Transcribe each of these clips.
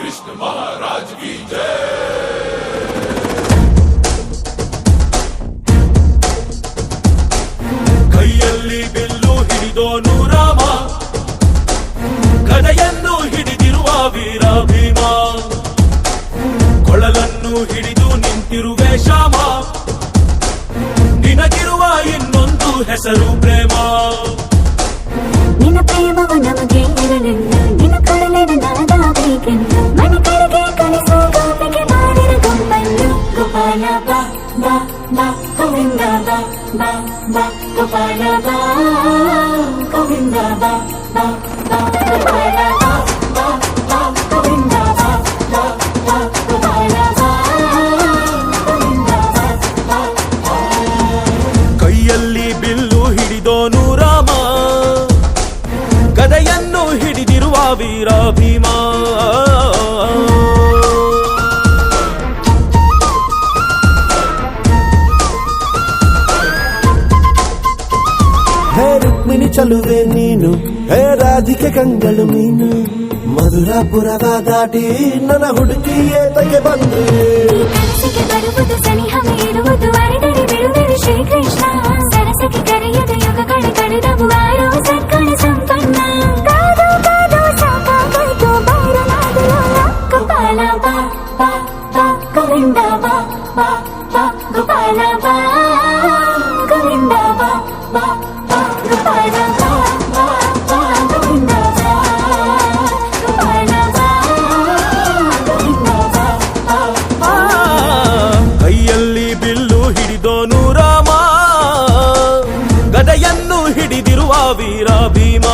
कृष्ण महाराज की जय। ಕೈಯಲ್ಲಿ ಬಿಲ್ಲು ಹಿಡಿದೋನು ರಾಮ, ಗದೆಯನ್ನು ಹಿಡಿದಿರುವ ವೀರ ಭೀಮ, ಕೊಳಲನ್ನು ಹಿಡಿದು ನಿಂತಿರುವೆ ಶ್ಯಾಮ, ನಿನಗಿರುವ ಇನ್ನೊಂದು ಹೆಸರು ಪ್ರೇಮ. ನಿನ್ನ ಪ್ರೇಮವು ನಮಗೆ ಇರಲಿಲ್ಲ, ನಿನ್ನ ಕೊಳಲಿನ ನಾದಾಬೇಕೆಂದು ಮನೆ ಕಡೆಗೆ ಕಲಿಸೋ ಗೋಪಿಗೆ ಮಾಡಿದ ಗೊಂಬನ್ನು. ಗೋಪಾಲ ಬಾ ಬಾ ಬಾ ಗೋವಿಂದ ಬಾ ಬಾ ಬಾ ಗೋಪಾಲ ಬಾ ಗೋವಿಂದ ಬಾ ಬಾ ಬಾ ಗೋಪಾಲ ಬಾ ಬಾ ಬಾ ಗೋವಿಂದ ಬಾ ಬಾ ಬಾ ಗೋಪಾಲ ಬಾ ಗೋವಿಂದ ಬಾ ಬಾ. ಕೈಯಲ್ಲಿ ಬಿಲ್ಲು ಹಿಡಿದೋನು ರಾಮ, ಗದೆಯನ್ನು ಹಿಡಿದಿರುವ ವೀರ ಭೀಮ. ಹೇ ರುಕ್ಮಿಣಿ ಚಲುವೆ ನೀನು, ಹೇ ರಾಧಿಕೆ ಕಂಗಳು ನೀನು, ಮಧುರಾಪುರದ ದಾಟಿ ನನ್ನ ಹುಡುಕಿ ಏತಕ್ಕೆ ಬಂದು. ಕನಸಿಗೆ ಬರುವುದು ಸನಿಹವೇ ಇರುವುದು, ಅರೆದರೆ ಬಿಡುವುದು ಶ್ರೀಕೃಷ್ಣ. ಸರಸಕ್ಕೆ ಕರೆಯದ ಯುಗಗಳ ಕಳೆದವು ಆರೋ ಸಕ್ಕಳ ಸಂಪನ್ನ. ಕಾದು ಕಾದು ಸಾಕಾಗೋಯ್ತು ಬೈರನಾದಲೋಲ. ಗೋಪಾಲ ಬಾ ಬಾ ಬಾ ಗೋವಿಂದ ಬಾ ಬಾ ಬಾ ಗೋಪಾಲ ಬಾ ಗೋವಿಂದ ಬಾ ಬಾ ಬಾ ಗೋಪಾಲ ಬಾ ಬಾ ಬಾ ಗೋವಿಂದ ಬಾ ಗೋಪಾಲ ಬಾ ಗೋವಿಂದ ಬಾ ಬಾ ಬಾ. ಕೈಯಲ್ಲಿ ಬಿಲ್ಲು ಹಿಡಿದೋನು ರಾಮ, ಗದೆಯನ್ನು ಹಿಡಿದಿರುವ ವೀರ ಭೀಮ.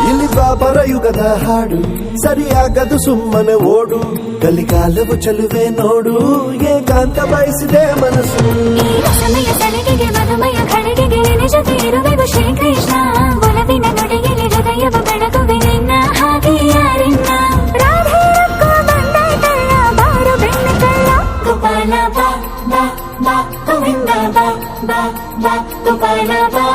ಇಲ್ಲಿ ದ್ವಾಪರ ಯುಗದ ಹಾಡು ಸರಿಯಾಗದು ಸುಮ್ಮನೆ ಓಡು. ಕಲಿಕಾಲವು ಚಲುವೆ ನೋಡು, ಏಕಾಂತ ಬಯಸಿದೆ ಮನಸ್ಸು. ಈ ರಸಮಯ ಸಲಿಗೆಗೆ ಮಧುಮಯ ಖಳಿಗೆಗೆ ನಿನ್ನ ಜೊತೆ ಇರುವೆವು ಶ್ರೀಕೃಷ್ಣ. ಒಲವಿನ ನುಡಿಯಲ್ಲಿ ಹೃದಯವ ಬೆಳಗುವೆ ನಿನ್ನ ಹಾಗೆ ಯಾರಿನ್ನ. ರಾಧೆ ರಕ್ಕೋ ಬಂದಾಯ್ತಲ್ಲ ಬಾರು ಬೆಣ್ಣ ಕಳ್ಳ. ಗೋಪಾಲ ಬಾ ಬಾ ಬಾ ಗೋವಿಂದ ಬಾ ಬಾ ಬಾ ಗೋಪಾಲ ಬಾ